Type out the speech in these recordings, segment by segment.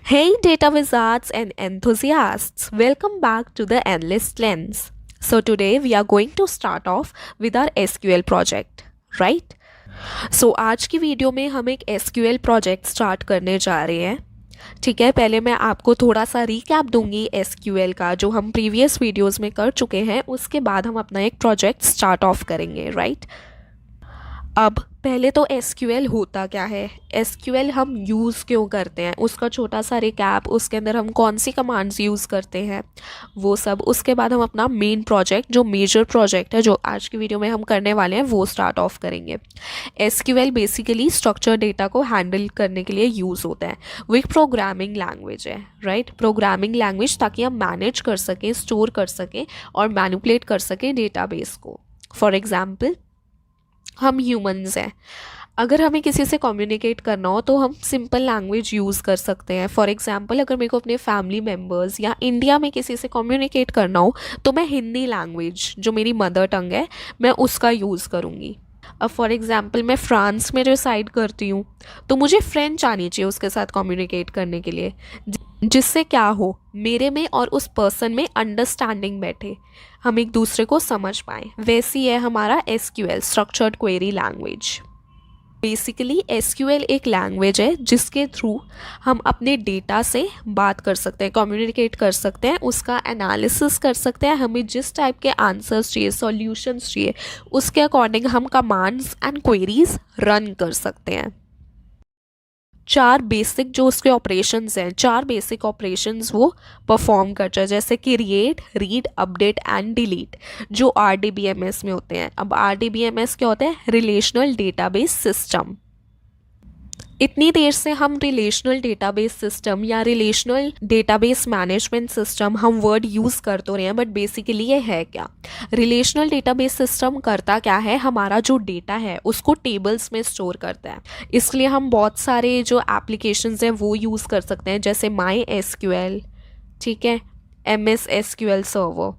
Hey, data wizards and enthusiasts, welcome back to the Endless Lens. So, today we are going to start off with our SQL project, right? So, आज की video में हम एक SQL project start करने जा रहे हैं. ठीक है, पहले मैं आपको थोड़ा सा रीकैप दूंगी SQL का जो हम प्रीवियस वीडियोस में कर चुके हैं. उसके बाद हम अपना एक प्रोजेक्ट स्टार्ट ऑफ करेंगे, राइट? अब पहले तो एसक्यूएल होता क्या है, एसक्यूएल हम यूज़ क्यों करते हैं, उसका छोटा सा रिकैप, उसके अंदर हम कौन सी कमांड्स यूज़ करते हैं, वो सब. उसके बाद हम अपना मेन प्रोजेक्ट जो मेजर प्रोजेक्ट है जो आज की वीडियो में हम करने वाले हैं वो स्टार्ट ऑफ करेंगे. एसक्यूएल बेसिकली स्ट्रक्चर डेटा को हैंडल करने के लिए यूज़ होता है. वो एक प्रोग्रामिंग लैंग्वेज है, राइट? प्रोग्रामिंग लैंग्वेज ताकि हम मैनेज कर सकें, स्टोर कर सकें और मैनिपुलेट कर सकें डेटाबेस को. फॉर एग्जाम्पल, हम ह्यूमंस हैं. अगर हमें किसी से कम्युनिकेट करना हो तो हम सिंपल लैंग्वेज यूज़ कर सकते हैं. फॉर एग्जांपल, अगर मेरे को अपने फैमिली मेम्बर्स या इंडिया में किसी से कम्युनिकेट करना हो तो मैं हिंदी लैंग्वेज जो मेरी मदर टंग है मैं उसका यूज़ करूँगी. अब फॉर एग्जांपल मैं फ्रांस में रिसाइड करती हूँ तो मुझे फ्रेंच आनी चाहिए उसके साथ कम्युनिकेट करने के लिए, जिससे क्या हो, मेरे में और उस पर्सन में अंडरस्टैंडिंग बैठे, हम एक दूसरे को समझ पाएँ. वैसी है हमारा SQL, structured query language. Basically SQL एक लैंग्वेज है जिसके थ्रू हम अपने डेटा से बात कर सकते हैं, कम्युनिकेट कर सकते हैं, उसका एनालिसिस कर सकते हैं. हमें जिस टाइप के आंसर्स चाहिए, सॉल्यूशंस चाहिए, उसके अकॉर्डिंग हम कमांड्स एंड क्वेरीज रन कर सकते हैं. चार बेसिक जो उसके ऑपरेशंस हैं, चार बेसिक ऑपरेशंस वो परफॉर्म करता है, जैसे कि create, read, update and delete, जो आरडीबीएमएस में होते हैं. अब आरडीबीएमएस क्या होता है? Relational database system. इतनी देर से हम रिलेशनल डेटाबेस सिस्टम या रिलेशनल डेटाबेस मैनेजमेंट सिस्टम हम वर्ड यूज़ कर तो रहे हैं, बट बेसिकली ये है क्या? रिलेशनल डेटाबेस सिस्टम करता क्या है, हमारा जो डेटा है उसको टेबल्स में स्टोर करता है. इसलिए हम बहुत सारे जो एप्लीकेशंस हैं वो यूज़ कर सकते हैं, जैसे माई एसक्यूएल, ठीक है, M S SQL server,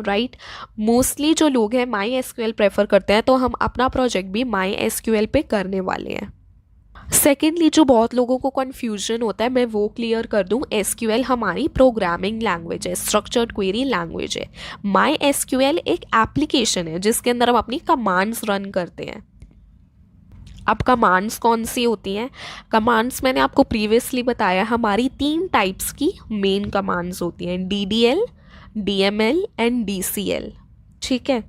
right? Mostly जो लोग हैं माई एसक्यूएल प्रेफर करते हैं, तो हम अपना प्रोजेक्ट भी माई एसक्यूएल पे करने वाले हैं. सेकेंडली, जो बहुत लोगों को कन्फ्यूजन होता है मैं वो क्लियर कर दूं. एसक्यूएल हमारी प्रोग्रामिंग लैंग्वेज है, स्ट्रक्चर्ड क्वेरी लैंग्वेज है. माई एसक्यूएल एक एप्लीकेशन है जिसके अंदर हम अपनी कमांड्स रन करते हैं. अब कमांड्स कौन सी होती हैं? कमांड्स मैंने आपको प्रीवियसली बताया, हमारी तीन टाइप्स की मेन कमांड्स होती हैं: डीडीएल, डीएमएल एंड डीसीएल. ठीक है.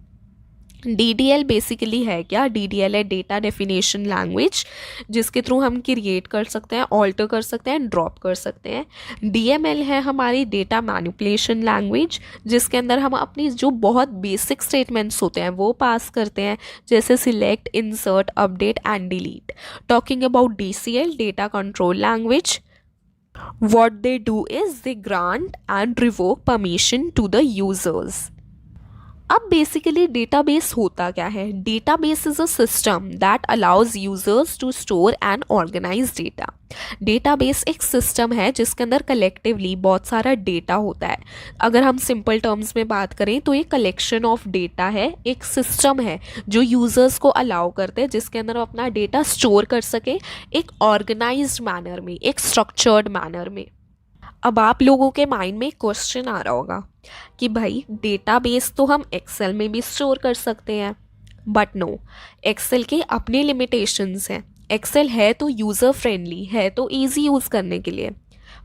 डीडीएल बेसिकली है क्या? डीडीएल है डेटा डेफिनेशन लैंग्वेज, जिसके थ्रू हम क्रिएट कर सकते हैं, ऑल्टर कर सकते हैं, ड्रॉप कर सकते हैं. डीएमएल है हमारी डेटा मैनिपुलेशन लैंग्वेज, जिसके अंदर हम अपनी जो बहुत बेसिक स्टेटमेंट्स होते हैं वो पास करते हैं, जैसे select, insert, update and delete. Talking about DCL, data control language, what they do is they grant and revoke permission to the users. अब बेसिकली डेटाबेस होता क्या है? Database is a system that allows users to store and organize data. Database एक system है जिसके अंदर collectively बहुत सारा डेटा होता है. अगर हम सिंपल टर्म्स में बात करें तो ये कलेक्शन ऑफ डेटा है, एक सिस्टम है जो यूजर्स को अलाउ करते हैं, जिसके अंदर वो अपना डेटा स्टोर कर सके एक ऑर्गेनाइज्ड मैनर में, एक स्ट्रक्चर्ड मैनर में. अब आप लोगों के माइंड में क्वेश्चन आ रहा होगा कि भाई डेटाबेस तो हम एक्सेल में भी स्टोर कर सकते हैं, बट नो, एक्सेल के अपने लिमिटेशंस हैं. एक्सेल है तो यूज़र फ्रेंडली है, तो इजी यूज़ करने के लिए,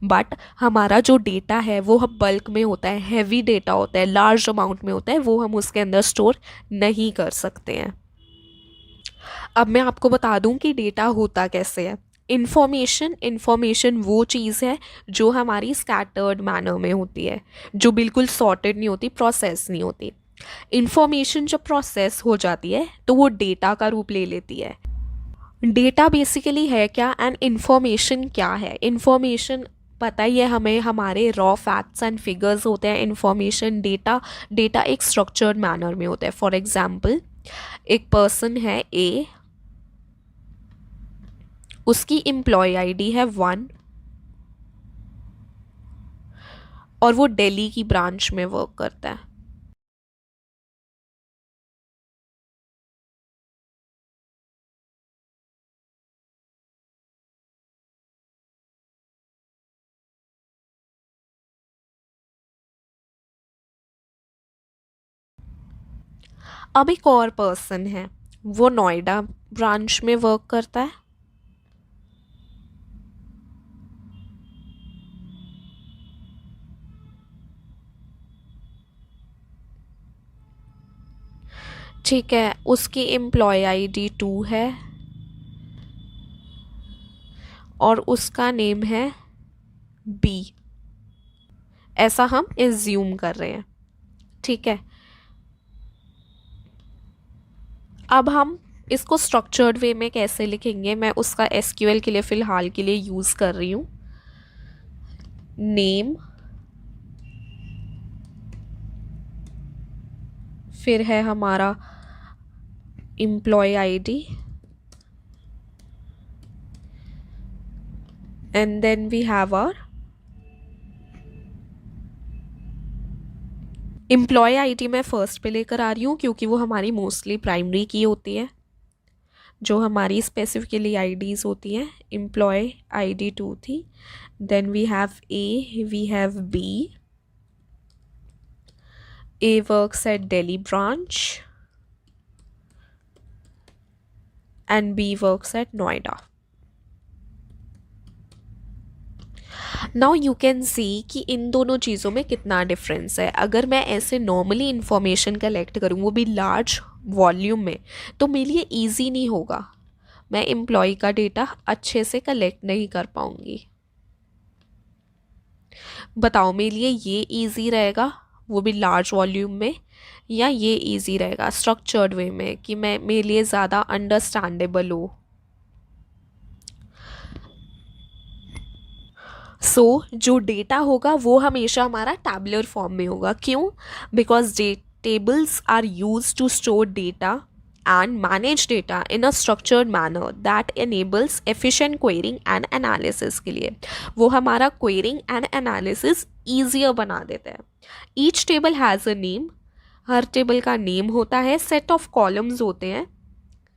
बट हमारा जो डेटा है वो हम बल्क में होता है, हैवी डेटा होता है, लार्ज अमाउंट में होता है, वो हम उसके अंदर स्टोर नहीं कर सकते हैं. अब मैं आपको बता दूं कि डेटा होता कैसे है. इन्फॉर्मेशन वो चीज़ है जो हमारी स्कैटर्ड मैनर में होती है, जो बिल्कुल सॉर्टेड नहीं होती, प्रोसेस नहीं होती. इन्फॉर्मेशन जब प्रोसेस हो जाती है तो वो डेटा का रूप ले लेती है. डेटा बेसिकली है क्या एंड इन्फॉर्मेशन क्या है? इन्फॉर्मेशन पता ही है हमें, हमारे रॉ फैक्ट्स एंड फिगर्स होते हैं. इन्फॉर्मेशन डेटा, डेटा एक स्ट्रक्चर्ड मैनर में होता है. फॉर एग्जाम्पल, एक पर्सन है ए, उसकी एम्प्लॉय आईडी है 1 और वो दिल्ली की ब्रांच में वर्क करता है. अब एक और पर्सन है, वो नोएडा ब्रांच में वर्क करता है। ठीक है, उसकी एम्प्लॉय आईडी 2 है और उसका नेम है बी, ऐसा हम एज्यूम कर रहे हैं। ठीक है, अब हम इसको स्ट्रक्चर्ड वे में कैसे लिखेंगे, मैं उसका एसक्यूएल के लिए फ़िलहाल के लिए यूज़ कर रही हूँ। नेम, फिर है हमारा employee ID, and then we have our employee ID. मैं फर्स्ट पे लेकर आ रही हूँ क्योंकि वो हमारी मोस्टली प्राइमरी की होती है, जो हमारी स्पेसिफिकली आईडीज़ होती हैं। एम्प्लॉय आईडी 2 थी, then we have A, we have B. A works at Delhi branch and B works at Noida. Now you can see कि इन दोनों चीज़ों में कितना डिफरेंस है। अगर मैं ऐसे नॉर्मली इंफॉर्मेशन कलेक्ट करूँ, वो भी लार्ज वॉल्यूम में, तो मेरे लिए ईजी नहीं होगा, मैं एम्प्लॉय का डेटा अच्छे से कलेक्ट नहीं कर पाऊँगी। बताओ मेरे लिए ये ईजी रहेगा, वो भी लार्ज वॉल्यूम में, या ये इजी रहेगा स्ट्रक्चर्ड वे में कि मैं मेरे लिए ज़्यादा अंडरस्टैंडेबल हो। जो डेटा होगा वो हमेशा हमारा टैबुलर फॉर्म में होगा। क्यों? Because tables are use to store data and manage data in a structured manner that enables efficient querying and analysis के लिए वो हमारा querying and analysis easier बना देता है। Each table has a name, her table का name होता है, सेट ऑफ कॉलम्स होते हैं,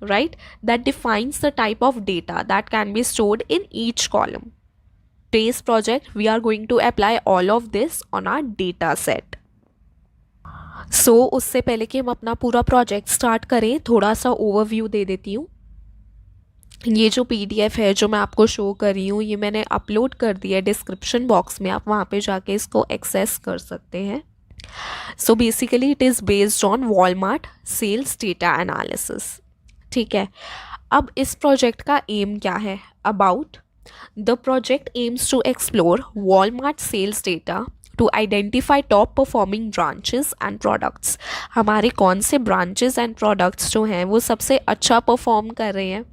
right, that defines the type of data that can be stored in each column. Today's project we are going to apply all of this on our data set. उससे पहले कि हम अपना पूरा project start करें, थोड़ा सा ओवरव्यू दे देती हूँ। ये जो PDF है जो मैं आपको शो कर रही हूँ, ये मैंने अपलोड कर दिया है डिस्क्रिप्शन बॉक्स में, आप वहाँ पे जाके इसको एक्सेस कर सकते हैं। Basically it is based on Walmart sales data analysis. ठीक है, अब इस प्रोजेक्ट का एम क्या है? About the project aims to explore Walmart sales data to identify top performing branches and products. हमारे कौन से ब्रांचेस एंड प्रोडक्ट्स जो हैं वो सबसे अच्छा परफॉर्म कर रहे हैं,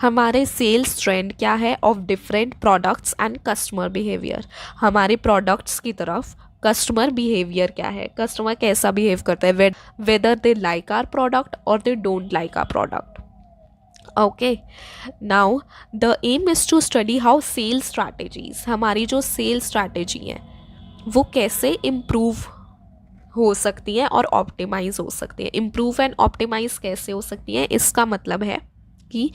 हमारे सेल्स ट्रेंड क्या है of different products and customer behaviour, हमारे प्रोडक्ट्स की तरफ कस्टमर बिहेवियर क्या है, कस्टमर कैसा बिहेव करता है, whether they like our product और they don't like our product. Okay, now the aim is to study how sales strategies, हमारी जो सेल्स स्ट्रैटेजी है वो कैसे इम्प्रूव हो सकती है और ऑप्टिमाइज़ हो सकती है। इम्प्रूव एंड ऑप्टिमाइज़ कैसे हो सकती है, इसका मतलब है कि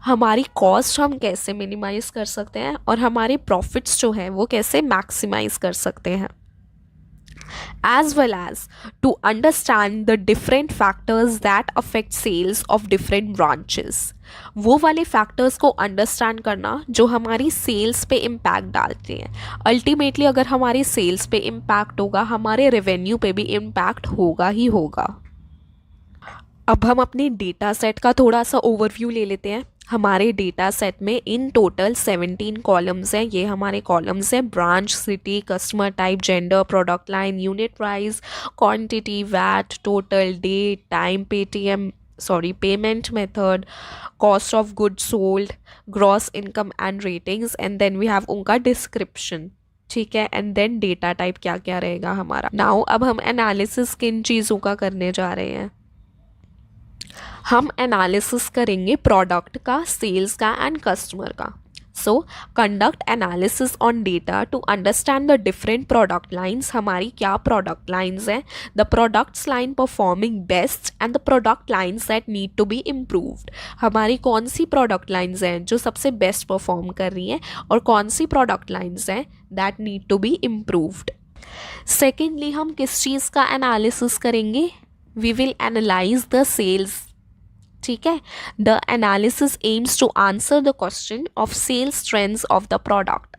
हमारी कॉस्ट हम कैसे मिनिमाइज़ कर सकते हैं और हमारे प्रॉफिट्स जो हैं वो कैसे मैक्सिमाइज़ कर सकते हैं, as well as to understand the different factors that affect sales of different branches। वो वाले फैक्टर्स को अंडरस्टैंड करना जो हमारी सेल्स पे इम्पैक्ट डालते हैं। अल्टीमेटली अगर हमारी सेल्स पे इम्पैक्ट होगा, हमारे रेवेन्यू पे भी इम्पैक्ट होगा ही होगा। अब हम अपने डेटा सेट का थोड़ा सा ओवरव्यू ले लेते हैं। हमारे डेटा सेट में इन टोटल 17 कॉलम्स हैं। ये हमारे कॉलम्स हैं branch, city, customer type, gender, product line, unit price, quantity, VAT, total, date, time, payment method, cost of goods sold, gross income and ratings, and then we have उनका description. ठीक है, and then data type क्या क्या रहेगा हमारा। Now अब हम analysis किन चीज़ों का करने जा रहे हैं? हम एनालिसिस करेंगे प्रोडक्ट का, सेल्स का एंड कस्टमर का। So conduct analysis on data to understand the different product lines. हमारी क्या प्रोडक्ट लाइन्स हैं, the products line performing best and the product lines that need to be improved. हमारी कौन सी product lines हैं जो सबसे बेस्ट परफॉर्म कर रही हैं और कौन सी प्रोडक्ट लाइन्स हैं that need to be improved. Secondly हम किस चीज़ का एनालिसिस करेंगे? We will analyze the sales. ठीक है, the analysis aims to answer the question of sales trends of the product.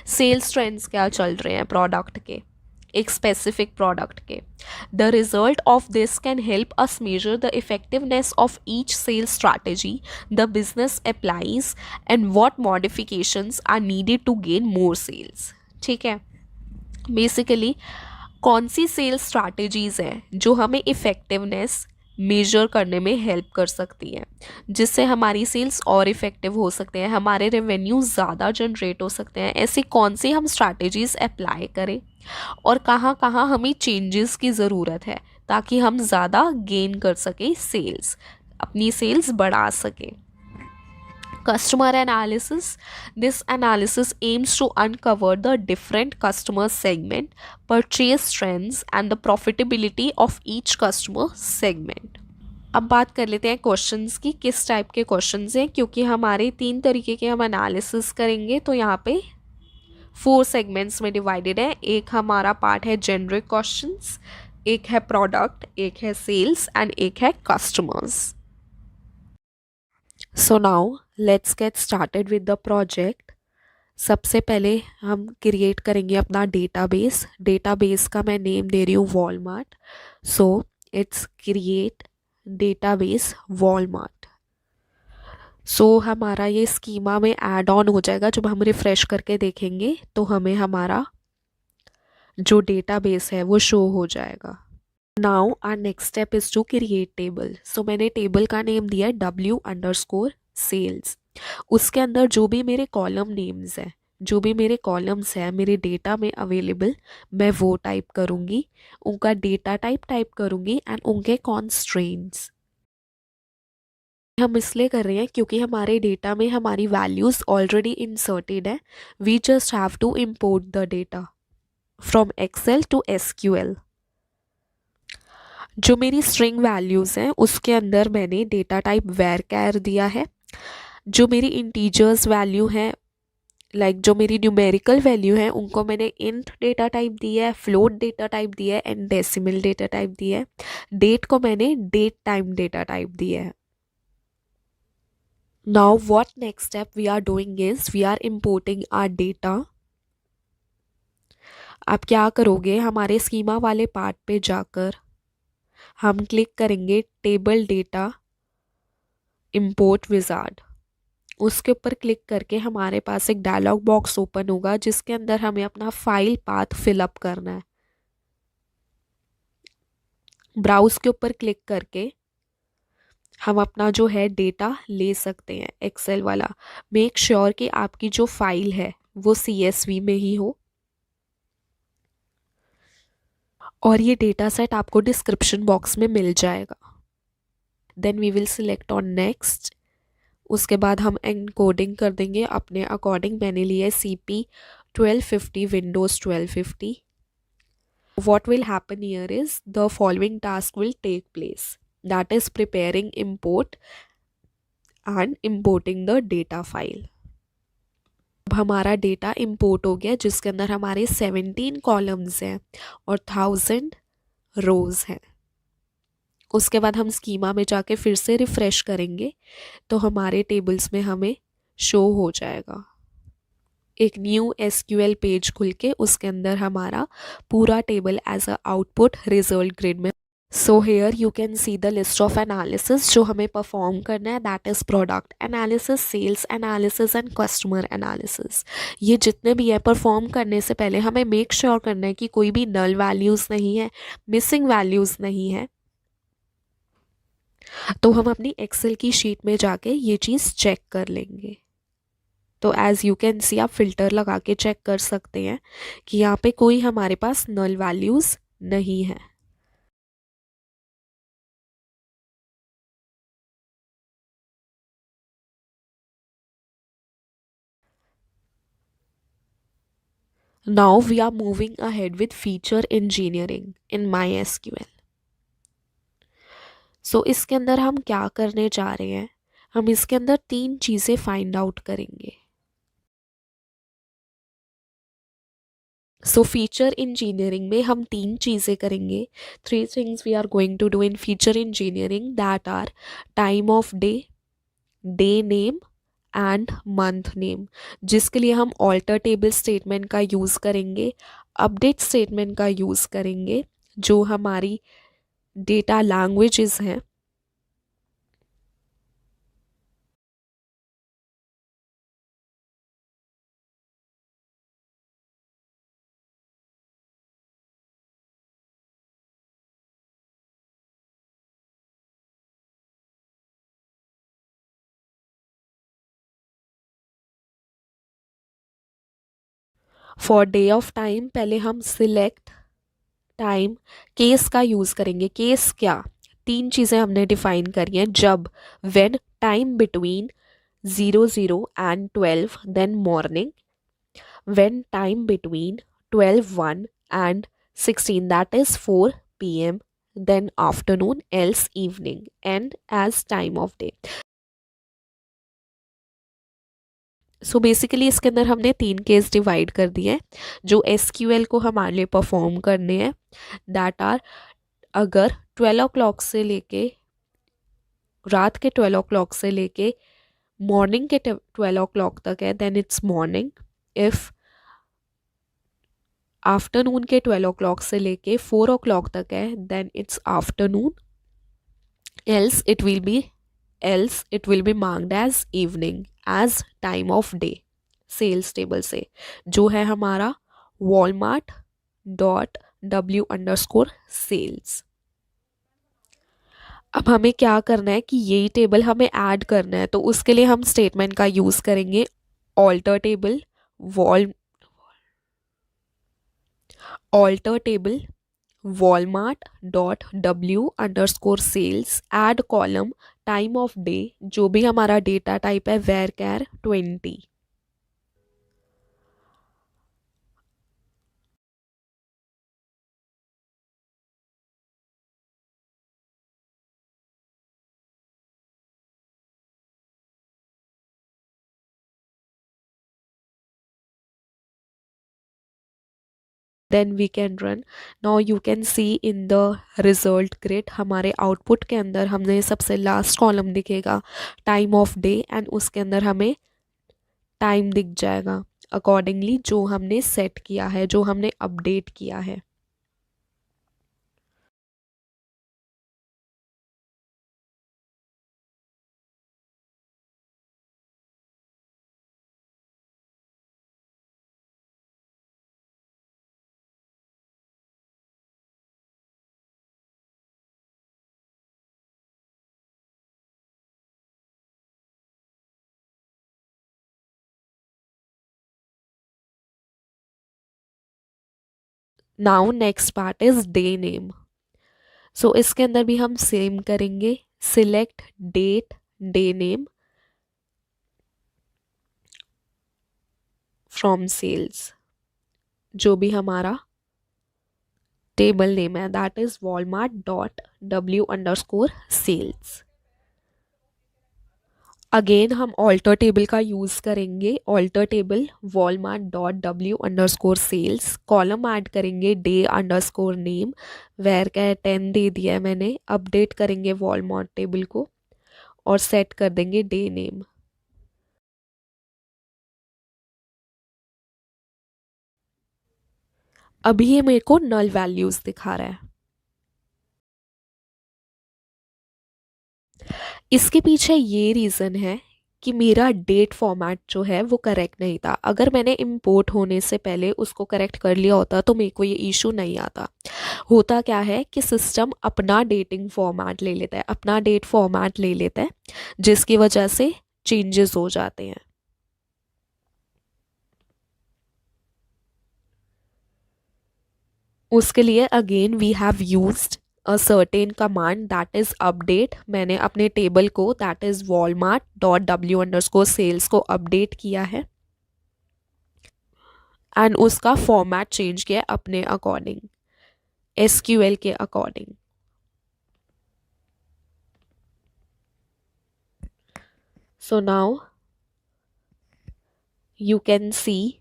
Sales trends क्या चल रहे हैं प्रोडक्ट के, एक स्पेसिफिक प्रोडक्ट के। The result of this can help us measure the effectiveness of each sales strategy the business applies and what modifications are needed to gain more sales. ठीक है, basically कौन सी सेल्स स्ट्रैटेजीज हैं जो हमें effectiveness major करने में help कर सकती हैं, जिससे हमारी सेल्स और इफ़ेक्टिव हो सकते हैं, हमारे रेवेन्यू ज़्यादा जनरेट हो सकते हैं। ऐसी कौन सी हम स्ट्रैटेजीज अप्लाई करें और कहाँ कहाँ हमें चेंजेस की ज़रूरत है ताकि हम ज़्यादा गेन कर सकें, सेल्स, अपनी सेल्स बढ़ा सकें। Customer analysis. This analysis aims to uncover the different customer segment, purchase trends, and the profitability of each customer segment. अब बात कर लेते हैं क्वेश्चंस की, किस टाइप के क्वेश्चंस हैं, क्योंकि हमारे 3 तरीके के हम एनालिसिस करेंगे तो यहाँ पे 4 सेगमेंट्स में डिवाइडेड है। एक हमारा पार्ट है जेनरिक क्वेश्चंस, एक है प्रोडक्ट, एक है सेल्स एंड एक है customers. So now let's get started with the project. सबसे पहले हम क्रिएट करेंगे अपना डेटाबेस। डेटाबेस का मैं नेम दे रही हूँ Walmart. So it's create database Walmart. So हमारा ये स्कीमा में ऐड ऑन हो जाएगा। जब हम रिफ्रेश करके देखेंगे तो हमें हमारा जो डेटाबेस है वो शो हो जाएगा। Now our next step is to create table. So मैंने टेबल का नेम दिया है W_Sales। उसके अंदर जो भी मेरे कॉलम नेम्स हैं, जो भी मेरे कॉलम्स हैं मेरे डेटा में अवेलेबल, मैं वो टाइप करूँगी, उनका डेटा टाइप करूँगी एंड उनके कॉन्स्ट्रेंट्स। हम इसलिए कर रहे हैं क्योंकि हमारे डेटा में हमारी वैल्यूज़ ऑलरेडी इंसर्टेड है। We just have to import the data from Excel to SQL। जो मेरी स्ट्रिंग वैल्यूज़ हैं उसके अंदर मैंने डेटा टाइप varchar दिया है। जो मेरी इंटीजर्स वैल्यू हैं, लाइक जो मेरी न्यूमेरिकल वैल्यू है, उनको मैंने इंट डेटा टाइप दिया है, फ्लोट डेटा टाइप दिया है एंड डेसिमल डेटा टाइप दिया है। डेट को मैंने डेट टाइम डेटा टाइप दिया है। Now what next step we are doing is we are importing our data. आप क्या करोगे, हमारे स्कीमा वाले पार्ट पे जाकर हम क्लिक करेंगे टेबल डेटा इंपोर्ट विजार्ड। उसके ऊपर क्लिक करके हमारे पास एक डायलॉग बॉक्स ओपन होगा जिसके अंदर हमें अपना फाइल पाथ फिलअप करना है। ब्राउज के ऊपर क्लिक करके हम अपना जो है डेटा ले सकते हैं एक्सेल वाला। मेक श्योर कि आपकी जो फाइल है वो CSV में ही हो और ये डेटा सेट आपको डिस्क्रिप्शन बॉक्स में मिल जाएगा। Then we will select on next. उसके बाद हम एनकोडिंग कर देंगे अपने अकॉर्डिंग। मैंने लिया है CP 1250 Windows 1250। What will happen here is the following task will take place, that is preparing import and importing the data file। अब हमारा डेटा इंपोर्ट हो गया जिसके अंदर हमारे 17 कॉलम्स हैं और 1000 रोज हैं। उसके बाद हम स्कीमा में जाके फिर से रिफ्रेश करेंगे तो हमारे टेबल्स में हमें शो हो जाएगा। एक न्यू SQL पेज खुल के उसके अंदर हमारा पूरा table as a output result grid में। So here you can see the list of analysis जो हमें परफॉर्म करना है, that is product analysis, sales analysis and customer analysis. ये जितने भी है परफॉर्म करने से पहले हमें मेक श्योर करना है कि कोई भी नल वैल्यूज़ नहीं है, मिसिंग वैल्यूज़ नहीं है। तो हम अपनी एक्सेल की शीट में जाके ये चीज़ चेक कर लेंगे। तो एज़ यू कैन सी आप फिल्टर लगा के चेक कर सकते हैं कि यहाँ पे कोई हमारे पास नल वैल्यूज़ नहीं है। Now we are moving ahead with feature engineering in MySQL। So इसके अंदर हम क्या करने जा रहे हैं, हम इसके अंदर 3 चीज़ें फाइंड आउट करेंगे। सो फीचर इंजीनियरिंग में हम तीन चीज़ें करेंगे. Three things we are going to do in feature engineering, that are time of day, day name and month name, जिसके लिए हम ऑल्टर टेबल स्टेटमेंट का यूज़ करेंगे, अपडेट स्टेटमेंट का यूज़ करेंगे, जो हमारी डेटा लैंग्वेजेस हैं. फॉर डे ऑफ टाइम पहले हम सिलेक्ट टाइम केस का यूज़ करेंगे. केस क्या, तीन चीज़ें हमने डिफाइन करी हैं. जब, when, time between 00 and 12, then morning. When time between 12:01 and 16, that is 4 p.m., then afternoon, else evening, and as time of day. So basically इसके अंदर हमने तीन केस डिवाइड कर दिए हैं जो एसक्यूएल को हमारे लिए परफॉर्म करने हैं. दैट आर, अगर 12 o'clock से लेके रात के 12 o'clock से लेके मॉर्निंग के 12 o'clock तक है, then it's morning. If afternoon के 12 o'clock से लेके 4 o'clock तक है, then it's afternoon. Else it will be marked as evening as time of day. Sales table से जो है हमारा walmart.w_sales. अब हमें क्या करना है कि यही टेबल हमें ऐड करना है, तो उसके लिए हम स्टेटमेंट का यूज़ करेंगे alter table, wall alter table walmart.w_sales, add column, time of day, जो भी हमारा डेटा टाइप है varchar 20. Then we can run. Now you can see in the result grid हमारे आउटपुट के अंदर हमने सबसे लास्ट कॉलम दिखेगा टाइम ऑफ डे, एंड उसके अंदर हमें टाइम दिख जाएगा अकॉर्डिंगली जो हमने सेट किया है, जो हमने अपडेट किया है. Now next part is day name. So इसके अंदर भी हम सेम करेंगे. Select date, day name from sales, जो भी हमारा टेबल नेम है, दैट इज walmart.w_sales. अगेन हम ऑल्टर टेबल का यूज़ करेंगे. Alter table walmart.w_sales, column add करेंगे day_name, वेर का 10 दे दिया है मैंने. अपडेट करेंगे वॉलमार्ट टेबल को और सेट कर देंगे डे नेम. अभी ये मेरे को नल वैल्यूज़ दिखा रहा है. इसके पीछे ये रीज़न है कि मेरा डेट फॉर्मेट जो है वो करेक्ट नहीं था. अगर मैंने इंपोर्ट होने से पहले उसको करेक्ट कर लिया होता तो मेरे को ये इशू नहीं आता. होता क्या है कि सिस्टम अपना डेटिंग फॉर्मेट ले लेता है, अपना डेट फॉर्मेट ले लेता है, जिसकी वजह से चेंजेस हो जाते हैं. उसके लिए again we have used a certain command, that is update. मैंने अपने टेबल को दैट इज walmart.w_sales को अपडेट किया है एंड उसका फॉर्मेट चेंज किया अपने अकॉर्डिंग, एसक्यूएल के according. So now you can see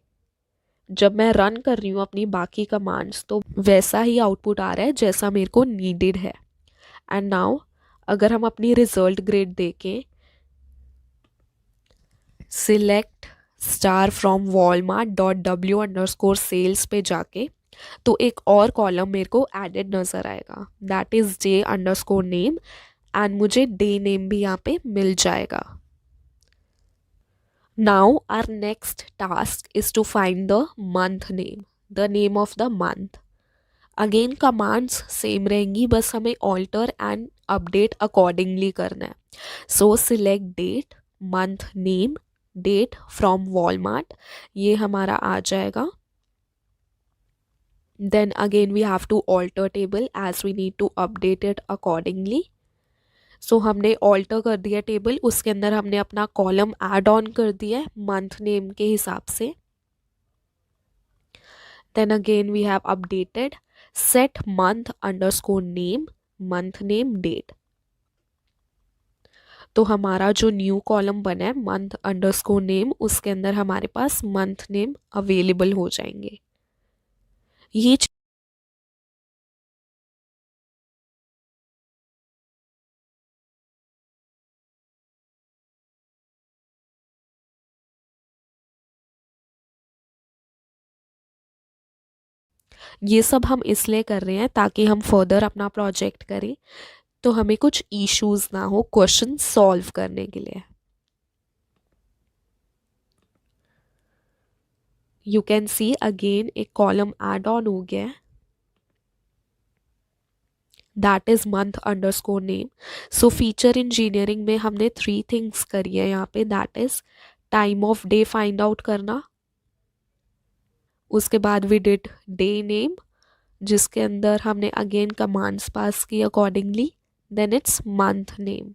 जब मैं रन कर रही हूँ अपनी बाकी कमांड्स तो वैसा ही आउटपुट आ रहा है जैसा मेरे को नीडेड है। एंड नाउ अगर हम अपनी रिजल्ट ग्रेड देखें, select star from Walmart dot W underscore sales पे जाके तो एक और कॉलम मेरे को एडेड नज़र आएगा, that is day underscore name, and मुझे डे नेम भी यहाँ पे मिल जाएगा। Now our next task is to find the month name, the name of the month. Again commands same रहेंगी, बस हमें ऑल्टर एंड अपडेट अकॉर्डिंगली करना है। So select date, month name, date from Walmart, ये हमारा आ जाएगा। Then again we have to alter table as we need to update it accordingly. So हमने alter कर दिया टेबल, उसके अंदर हमने अपना कॉलम ऐड ऑन कर दिया है मंथ नेम के हिसाब से। Then again we have updated set month underscore name, month name date। तो हमारा जो न्यू कॉलम बना है मंथ अंडरस्कोर नेम, उसके अंदर हमारे पास मंथ नेम अवेलेबल हो जाएंगे। ये ये सब हम इसलिए कर रहे हैं ताकि हम फर्दर अपना प्रोजेक्ट करें तो हमें कुछ इश्यूज ना हो क्वेश्चन सॉल्व करने के लिए। यू कैन सी अगेन एक कॉलम ऐड ऑन हो गया है, that is month underscore name. So feature engineering में हमने 3 थिंग्स करी है यहाँ पे, that is time of day find out करना, उसके बाद वी डिड डे नेम जिसके अंदर हमने अगेन कमांड्स पास की accordingly, then it's month name.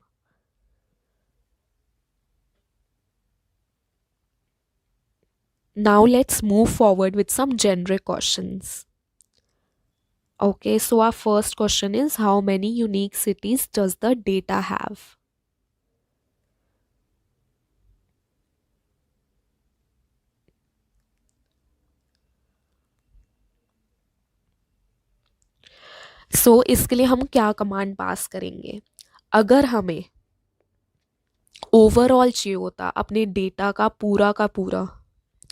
Now let's move forward with some generic questions. Okay, so our first question is how many unique cities does the data have? So इसके लिए हम क्या command पास करेंगे? अगर हमें overall चाहिए होता अपने डेटा का पूरा,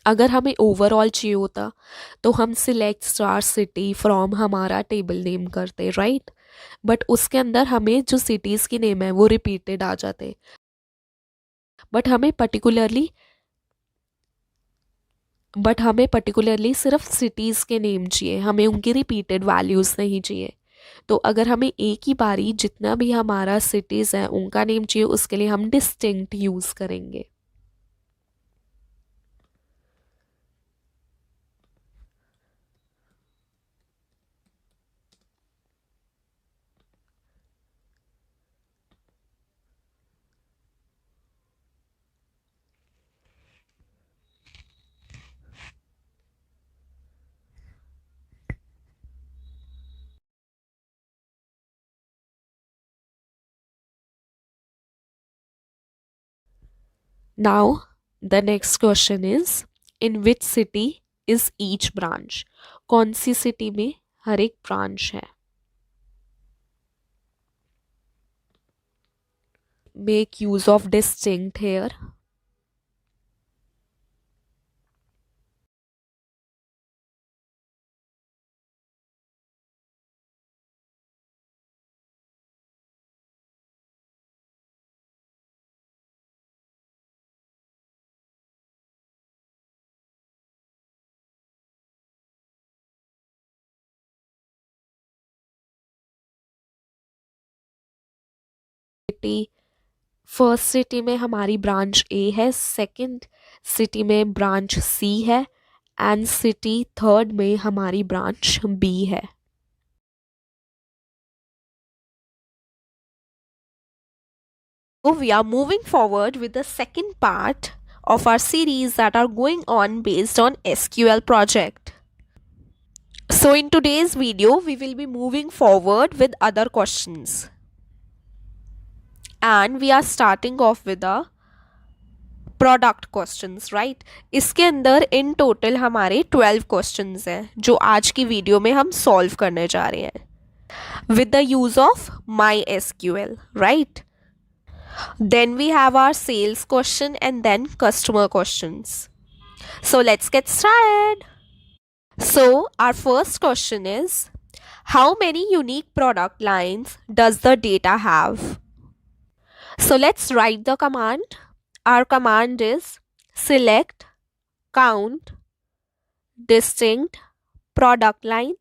अगर हमें ओवरऑल चाहिए होता तो हम सिलेक्ट स्टार सिटी फ्रॉम हमारा टेबल नेम करते, राइट? बट उसके अंदर हमें जो सिटीज़ की नेम है वो रिपीटेड आ जाते, बट हमें पर्टिकुलरली सिर्फ सिटीज़ के नेम चाहिए, हमें उनकी रिपीटेड वैल्यूज़ नहीं चाहिए। तो अगर हमें एक ही बारी जितना भी हमारा सिटीज़ है उनका नेम चाहिए, उसके लिए हम डिस्टिंक्ट यूज़ करेंगे। Now, the next question is, in which city is each branch? कौन सी सिटी में हर एक ब्रांच है? Make use of distinct here. City, first city में हमारी ब्रांच ए है, सेकंड सिटी में ब्रांच सी है, एंड सिटी थर्ड में हमारी ब्रांच बी है। So we are moving forward with the second part of our series that are going on based on SQL project. So in today's video, we will be moving forward with other questions. And we are starting off with a product questions, right. इसके अंदर इन total हमारे 12 questions हैं जो आज की video में हम solve करने जा रहे हैं with the use of MySQL, right. Then we have our sales question and then customer questions. So let's get started. So our first question is, how many unique product lines does the data have? So let's write the command. Our command is select count distinct product line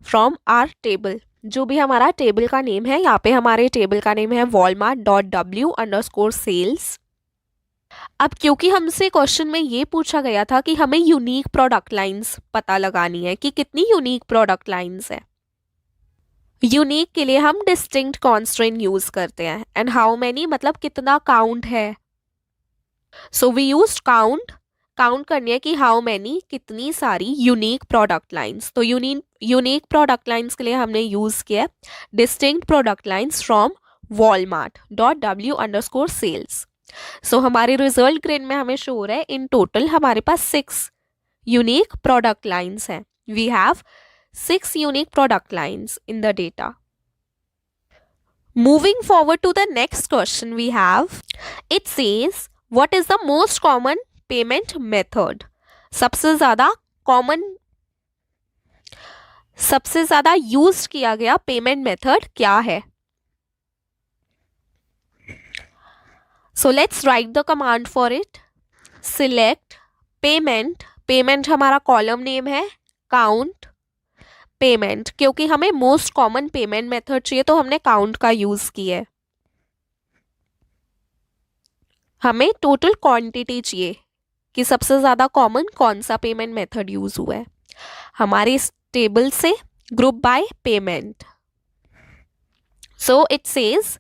from our table. जो भी हमारा table का name है, यहाँ पे हमारे table का name है walmart.w_sales। अब क्योंकि हमसे क्वेश्चन में ये पूछा गया था कि हमें यूनिक प्रोडक्ट लाइंस पता लगानी है कि कितनी यूनिक प्रोडक्ट लाइंस है। यूनिक के लिए हम डिस्टिंक्ट कॉन्स्ट्रेंट यूज करते हैं एंड हाउ मेनी मतलब कितना काउंट है। सो वी यूज काउंट करनी है कि हाउ मेनी कितनी सारी यूनिक प्रोडक्ट लाइंस। तो यूनिक प्रोडक्ट लाइंस के लिए हमने यूज किया distinct product lines from walmart.w_sales। सो हमारे रिजल्ट ग्रिड में हमें शो हो रहा है इन टोटल हमारे पास 6 यूनिक प्रोडक्ट लाइंस हैं। We have 6 unique product lines in the data. Moving forward to the next question we have, it says what is the most common payment method? सबसे ज़्यादा use किया गया payment method क्या है? So let's write the command for it. Select payment हमारा column name है, count payment, क्योंकि हमें मोस्ट कॉमन पेमेंट मेथड चाहिए तो हमने काउंट का यूज किया है। हमें टोटल क्वांटिटी चाहिए कि सबसे ज्यादा कॉमन कौन सा पेमेंट मेथड यूज हुआ है। हमारे इस टेबल से group by payment. So it says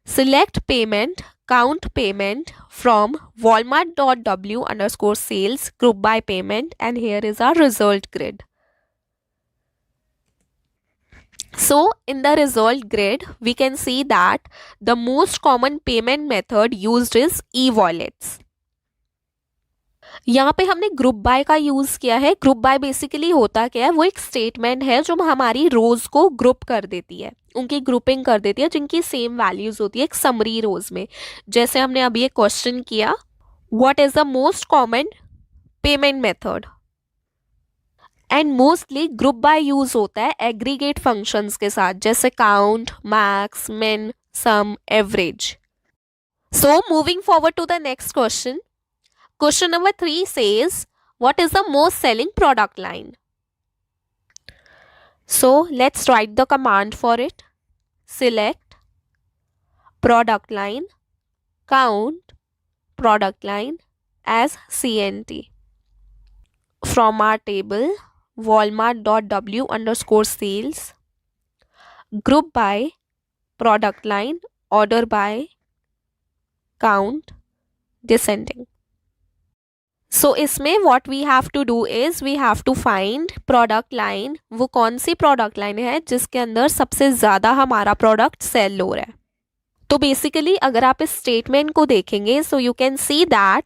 select payment count payment from walmart.w_sales group by payment and here is our result grid. So in the result grid we can see that the most common payment method used is e-wallets. यहाँ पे हमने group by का use किया है। Group by basically होता क्या है, वो एक स्टेटमेंट है जो हमारी रोज को ग्रुप कर देती है, उनकी ग्रुपिंग कर देती है जिनकी सेम वैल्यूज होती है एक समरी रोज में। जैसे हमने अभी एक क्वेश्चन किया, what is the most common payment method, and mostly group by use होता है एग्रीगेट फंक्शंस के साथ जैसे count, max, min, sum, average. So moving forward to the next question. Question number 3 says what is the most selling product line? So let's write the command for it. Select product line count product line as CNT from our table walmart.w_sales group by product line order by count descending. So इसमें what we have to do is we have to find product line, वो कौन सी product line है जिसके अंदर सबसे ज़्यादा हमारा product sell हो रहा है। तो बेसिकली अगर आप इस स्टेटमेंट को देखेंगे so you can see that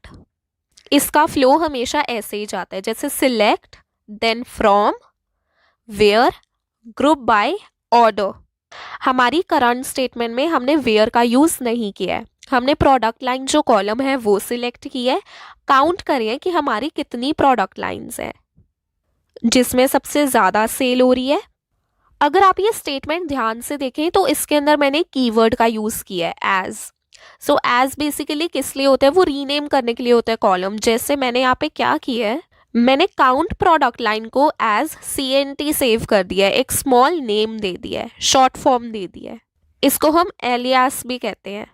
इसका फ्लो हमेशा ऐसे ही जाता है जैसे select then from where group by order. हमारी करंट स्टेटमेंट में हमने वेयर का यूज नहीं किया है, हमने प्रोडक्ट लाइन जो कॉलम है वो सिलेक्ट किया है। काउंट करिए कि हमारी कितनी प्रोडक्ट लाइंस है जिसमें सबसे ज्यादा सेल हो रही है। अगर आप ये स्टेटमेंट ध्यान से देखें तो इसके अंदर मैंने कीवर्ड का यूज किया है एज। सो एज बेसिकली किस लिए होता है, वो रीनेम करने के लिए होता है कॉलम। जैसे मैंने यहाँ पे क्या किया है, मैंने काउंट प्रोडक्ट लाइन को एज CNT सेव कर दिया है, एक स्मॉल नेम दे दिया है, शॉर्ट फॉर्म दे दिया है, इसको हम एलियास भी कहते हैं।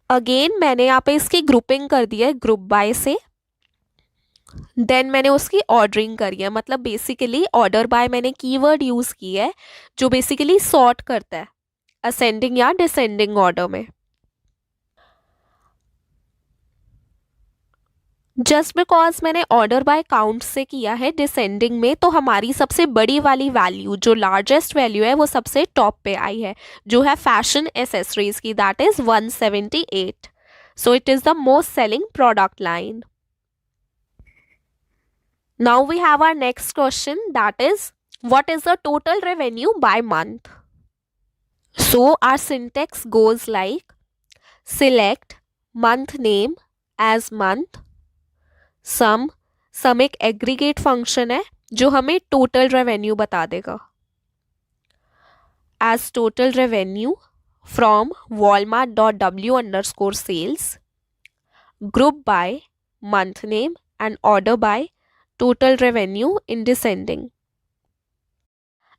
अगेन मैंने यहाँ पे इसकी ग्रुपिंग कर दी है ग्रुप बाय से, देन मैंने उसकी ऑर्डरिंग करी है, मतलब बेसिकली ऑर्डर बाय मैंने कीवर्ड यूज की है जो बेसिकली सॉर्ट करता है असेंडिंग या डिसेंडिंग ऑर्डर में। जस्ट बिकॉज मैंने ऑर्डर बाय काउंट से किया है डिसेंडिंग में, तो हमारी सबसे बड़ी वाली वैल्यू जो लार्जेस्ट वैल्यू है वो सबसे टॉप पे आई है, जो है फैशन एसेसरीज की, that is 178। So it is the most selling product line. Now we have our next question, that is, what is the total revenue by month? So our syntax goes like, select month name as month, सम एक aggregate function है जो हमें total revenue बता देगा, as total revenue from walmart.w_sales, group by month name and order by total revenue in descending.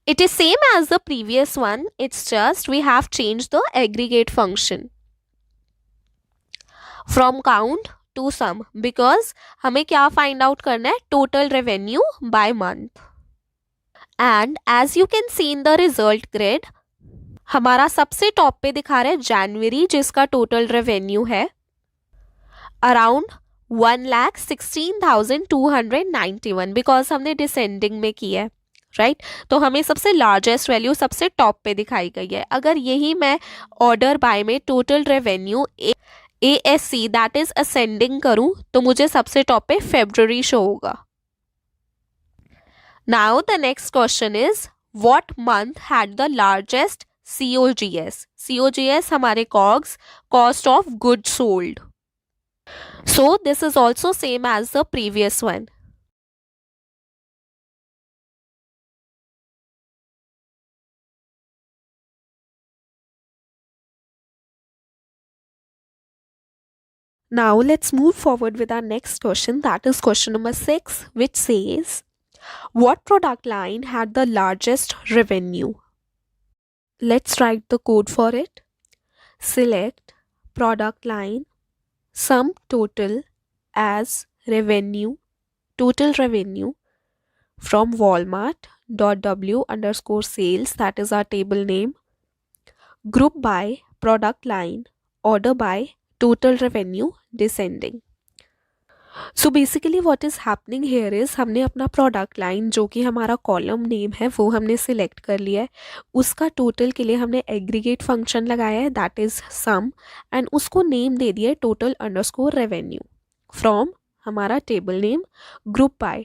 It is same as the previous one, it's just we have changed the aggregate function from count to sum, because हमें क्या find out करना है, total revenue by month. And as you can see in the result grid, हमारा सबसे top पे दिखा रहा है जनवरी, जिसका टोटल रेवेन्यू है अराउंड 1,16,291, बिकॉज हमने डिसेंडिंग में किया है, राइट तो हमें सबसे लार्जेस्ट वैल्यू सबसे टॉप पे दिखाई गई है. अगर यही मैं ऑर्डर बाय में total revenue ASC that is ascending करूं तो मुझे सबसे टॉप पे फेब्रुअरी शो होगा. Now the next question is, what month had the largest COGS? COGS हमारे COGS, cost of good sold. So this is also same as the previous one. Now let's move forward with our next question, that is question number 6, which says, what product line had the largest revenue? Let's write the code for it. Select product line sum total as revenue, total revenue from walmart.w_sales, that is our table name, group by product line, order by total revenue descending. So basically what is happening here is, हमने अपना product line जो कि हमारा column name है वो हमने select कर लिया है, उसका टोटल के लिए हमने एग्रीगेट फंक्शन लगाया है दैट इज़ सम, एंड उसको नेम दे दिया है टोटल अंडरस्कोर रेवेन्यू फ्रॉम हमारा टेबल नेम ग्रुप बाय.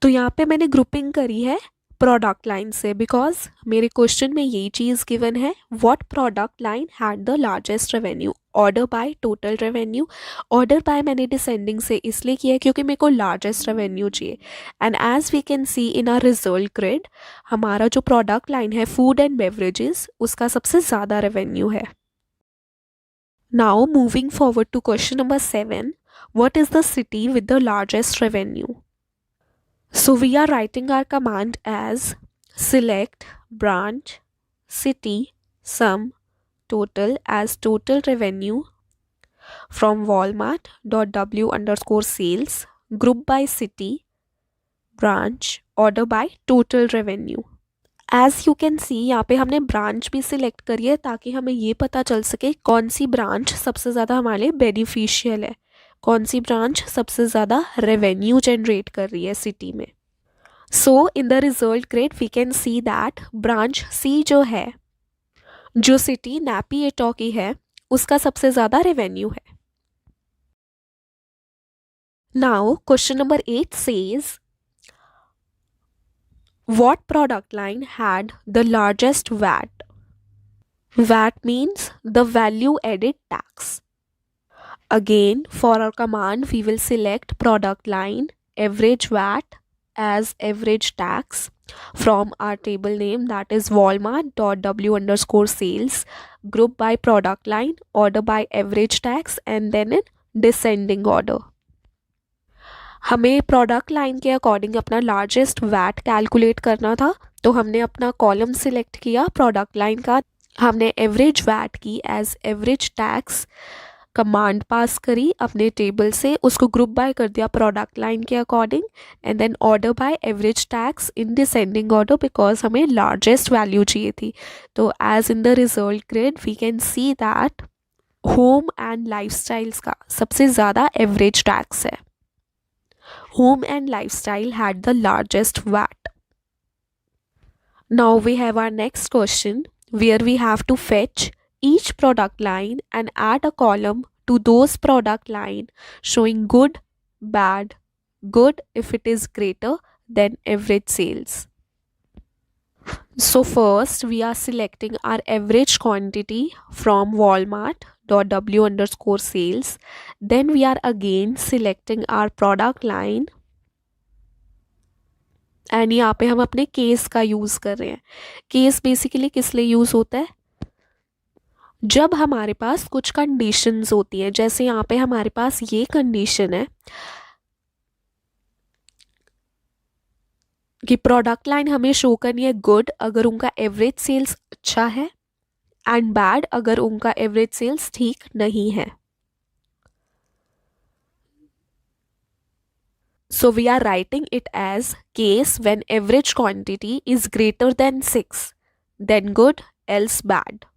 तो यहाँ पे मैंने ग्रुपिंग करी है प्रोडक्ट लाइन से, बिकॉज मेरे क्वेश्चन में यही चीज़ गिवन है, what product line had the largest revenue, order by total revenue. Order by मैंने डिसेंडिंग से इसलिए किया है क्योंकि मेरे को लार्जेस्ट रेवेन्यू चाहिए. And as we can see in our result grid, हमारा जो प्रोडक्ट लाइन है फूड एंड बेवरेजेस, उसका सबसे ज़्यादा रेवेन्यू है. Now moving forward to question number 7, what is the city with the largest revenue? So we are writing our command as select branch city sum total as total revenue from walmart.w_sales, group by city, branch, order by total revenue. As you can see यहाँ पे हमने branch भी select करी है ताकि हमें ये पता चल सके कौन सी ब्रांच सबसे ज़्यादा हमारे लिए बेनिफिशियल है, कौन सी ब्रांच सबसे ज़्यादा रेवेन्यू जनरेट कर रही है सिटी में. So in the result grid we can see that branch C जो है, जो सिटी नैपी एटो की है, उसका सबसे ज़्यादा रेवेन्यू है. Now question number 8 says, what product line had the largest VAT? VAT means the value added tax. Again, for our command, we will select product line average VAT as average tax from our table name that is walmart.w_sales, group by product line, order by average tax, and then in descending order. हमें product line के according अपना largest VAT calculate करना था, तो हमने अपना column select किया product line का, हमने एवरेज वैट की as average tax command pass करी अपने टेबल से, उसको ग्रुप बाय कर दिया प्रोडक्ट लाइन के according, and then order by average tax in descending order because हमें लार्जेस्ट वैल्यू चाहिए थी. तो as in the result grid we can see that home and lifestyles का सबसे ज़्यादा एवरेज टैक्स है. Home and lifestyle had the largest VAT. Now we have our next question where we have to fetch each product line and add a column to those product line showing good, bad, good if it is greater than average sales. So first we are selecting our average quantity from Walmart.w underscore sales. Then we are again selecting our product line and यहाँ पे हम अपने case का use कर रहे हैं. Case basically किस लिए यूज़ होता है? जब हमारे पास कुछ कंडीशंस होती हैं, जैसे यहाँ पे हमारे पास ये कंडीशन है कि प्रोडक्ट लाइन हमें शो करनी है गुड अगर उनका एवरेज सेल्स अच्छा है एंड बैड अगर उनका एवरेज सेल्स ठीक नहीं है. So we are writing it as case when average quantity is greater than 6, then good, else bad.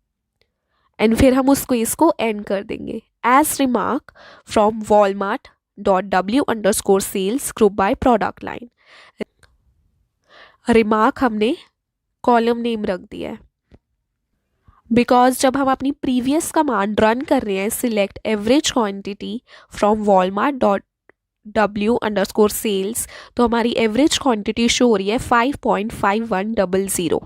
And फिर हम उस केस को end कर देंगे. As remark from Walmart.w underscore sales group by product line. Remark हमने column name रख दिया है. बिकॉज जब हम अपनी प्रीवियस कमांड रन कर रहे हैं select average quantity from Walmart.w underscore sales, तो हमारी एवरेज क्वांटिटी शो हो रही है 5.5100.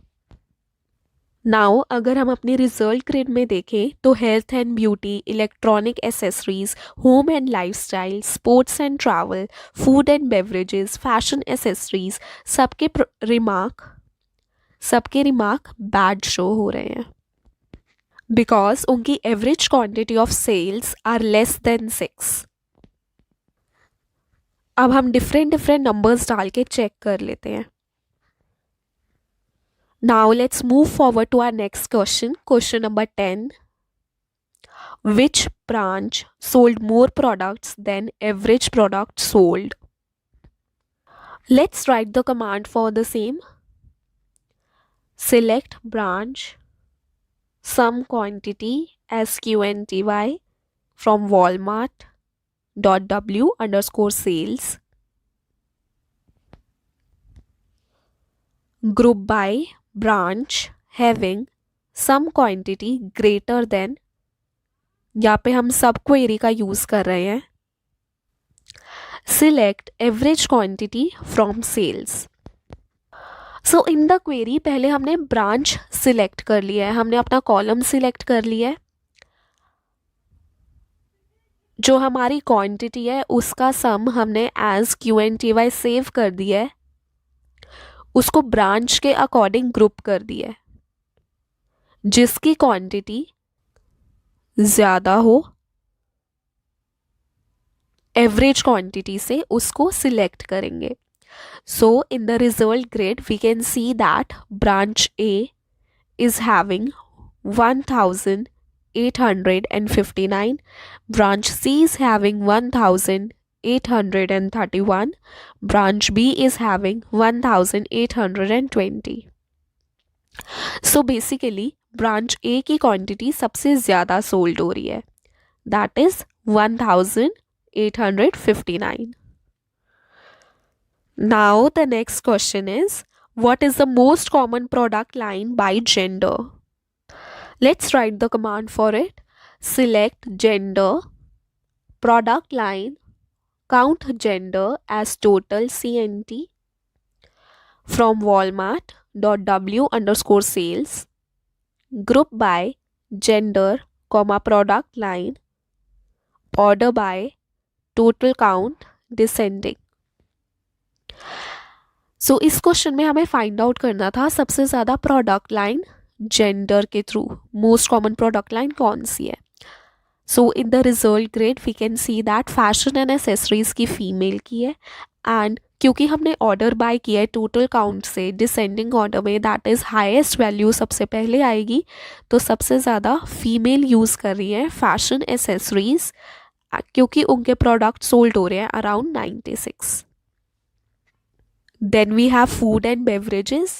नाउ अगर हम अपने रिजल्ट ग्रिड में देखें तो health and beauty, electronic accessories, home and lifestyle, sports and travel, food and beverages, fashion accessories, सबके रिमार्क बैड शो हो रहे हैं बिकॉज उनकी average quantity of sales are less than 6. अब हम डिफरेंट नंबर्स डाल के चेक कर लेते हैं. Now let's move forward to our next question. Question number 10. Which branch sold more products than average product sold? Let's write the command for the same. Select branch sum quantity SQNTY from Walmart.w underscore sales. Group by branch having sum quantity greater than, यहाँ पे हम सब query का use कर रहे हैं. Select average quantity from sales. So in the query पहले हमने ब्रांच सिलेक्ट कर लिया है, हमने अपना कॉलम सिलेक्ट कर लिया है. जो हमारी क्वांटिटी है उसका सम हमने एज QNTY सेव कर दिया है, उसको ब्रांच के अकॉर्डिंग ग्रुप कर दिया है. जिसकी क्वांटिटी ज़्यादा हो एवरेज क्वांटिटी से उसको सिलेक्ट करेंगे. So in the result grid we can see that branch A is having 1859, branch C is having 1831, branch B is having 1820. So basically branch A की quantity सबसे ज़्यादा sold हो रही है, that is 1859. Now the next question is, what is the most common product line by gender? Let's write the command for it. Select gender, product line, count gender as total CNT from Walmart.w underscore sales. Group by gender, product line, order by total count descending. सो इस question में हमें find out करना था सबसे ज़्यादा product line gender के through most common product line कौन सी है. So in the result grid we can see that fashion and accessories की फीमेल की है. एंड क्योंकि हमने ऑर्डर बाय किया है टोटल काउंट से डिसेंडिंग ऑर्डर में, दैट इज़ हाईएस्ट वैल्यू सबसे पहले आएगी, तो सबसे ज़्यादा फीमेल यूज़ कर रही है फैशन एसेसरीज क्योंकि उनके प्रोडक्ट सोल्ड हो रहे हैं around 96. Then we have food and beverages.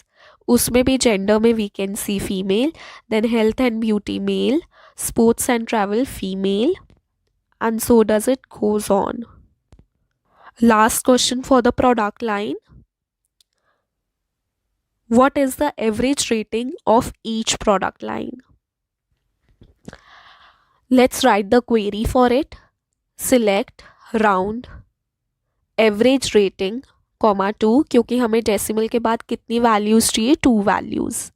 उसमें भी जेंडर में we can see female. Then health and beauty male, sports and travel female, and so does it goes on. Last question for the product line. What is the average rating of each product line? Let's write the query for it. Select round average rating comma 2, क्योंकि हमें decimal के बाद कितनी values चाहिए, 2 values,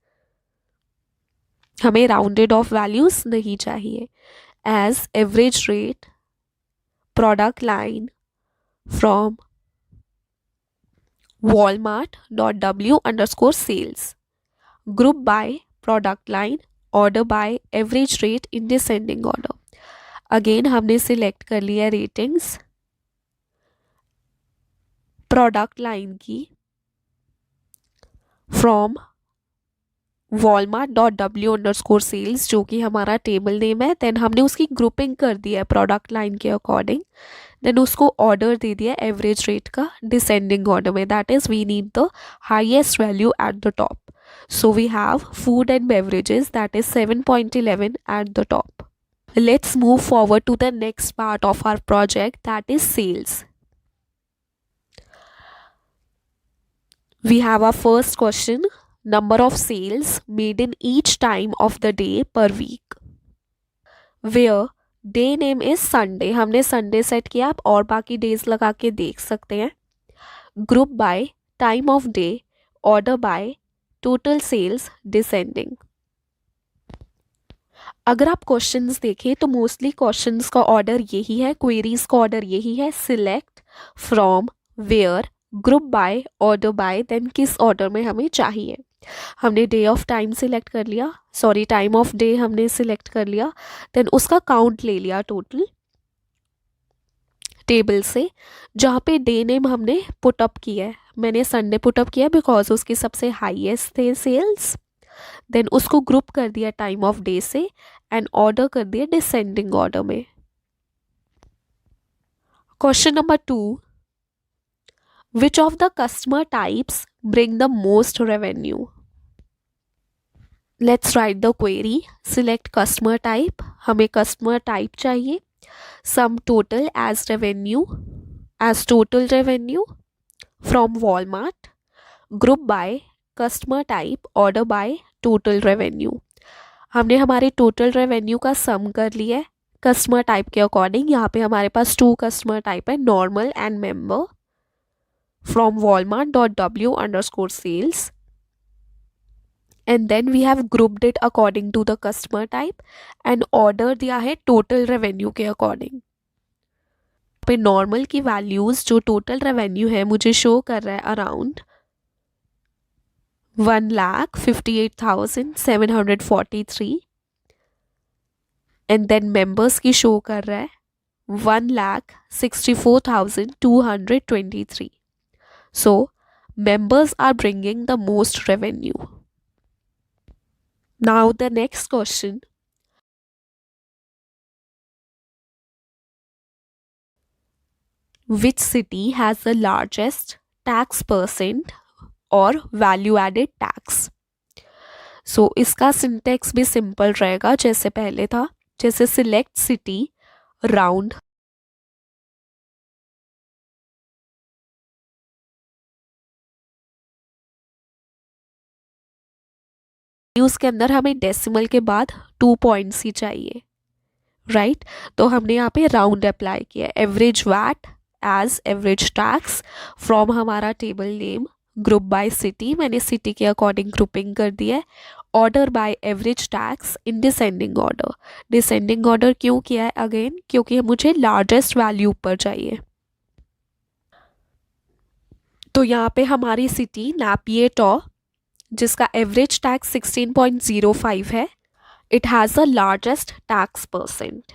हमें rounded off values नहीं चाहिए. As average rate product line from walmart.w_sales, group by product line, order by average rate in descending order. Again हमने सिलेक्ट कर लिया रेटिंग्स प्रोडक्ट लाइन की फ्रॉम walmart.w_sales, जो कि हमारा टेबल नेम है. देन हमने उसकी ग्रुपिंग कर दिया है प्रोडक्ट लाइन के अकॉर्डिंग. देन उसको ऑर्डर दे दिया एवरेज रेट का डिसेंडिंग ऑर्डर में. That is we need the highest value at the top. So we have food and beverages, that is 7.11 at the top. Let's move forward to the next part of our project, that is sales. We have our first question, number of sales made in each time of the day per week, where day name is Sunday. हमने Sunday set किया, आप और बाकी days लगा के देख सकते हैं. Group by time of day, order by total sales descending. अगर आप क्वेश्चंस देखें तो मोस्टली क्वेश्चंस का ऑर्डर यही है, क्वेरीज का ऑर्डर यही है. Select from, where, group by, order by, then किस ऑर्डर में हमें चाहिए. हमने डे ऑफ टाइम सिलेक्ट कर लिया, सॉरी टाइम ऑफ डे हमने सिलेक्ट कर लिया. देन उसका काउंट ले लिया टोटल टेबल से, जहाँ पे डे नेम हमने पुटअप किया है. मैंने संडे पुटअप किया बिकॉज उसके सबसे हाईएस्ट थे सेल्स. देन उसको ग्रुप कर दिया टाइम ऑफ डे से एंड ऑर्डर कर दिया डिसेंडिंग ऑर्डर में. Question number 2, which of the customer types bring the most revenue. Let's write the query. Select customer type, हमें कस्टमर टाइप चाहिए. Sum total as revenue, as total revenue from Walmart. Group by customer type, order by total revenue. हमने हमारे total revenue का सम कर लिया है customer type के according. यहाँ पे हमारे पास 2 कस्टमर टाइप है, normal and member, from walmart.w_sales, and then we have grouped it according to the customer type and order दिया है टोटल रेवेन्यू के अकॉर्डिंग. पे नॉर्मल की वैल्यूज जो टोटल रेवेन्यू है मुझे शो कर रहा है अराउंड 1,58,743, एंड देन मेंबर्स की शो कर रहा है 1,64,223. So members are bringing the most revenue. Now the next question, which city has the largest tax percent और वैल्यू एडेड टैक्स. सो इसका सिंटेक्स भी सिंपल रहेगा जैसे पहले था. जैसे सिलेक्ट सिटी, राउंड उसके अंदर हमें डेसिमल के बाद 2 पॉइंट्स ही चाहिए, राइट. तो हमने यहाँ पे राउंड अप्लाई किया. Average VAT as average tax from हमारा table name, group by city, मैंने सिटी के अकॉर्डिंग ग्रुपिंग कर दिया है. Order by average tax in descending order. Descending order क्यों किया है अगेन, क्योंकि मुझे लार्जेस्ट वैल्यू ऊपर चाहिए. तो यहाँ पे हमारी सिटी नैपिएटॉ, जिसका एवरेज टैक्स 16.05 है, it has the largest tax percent.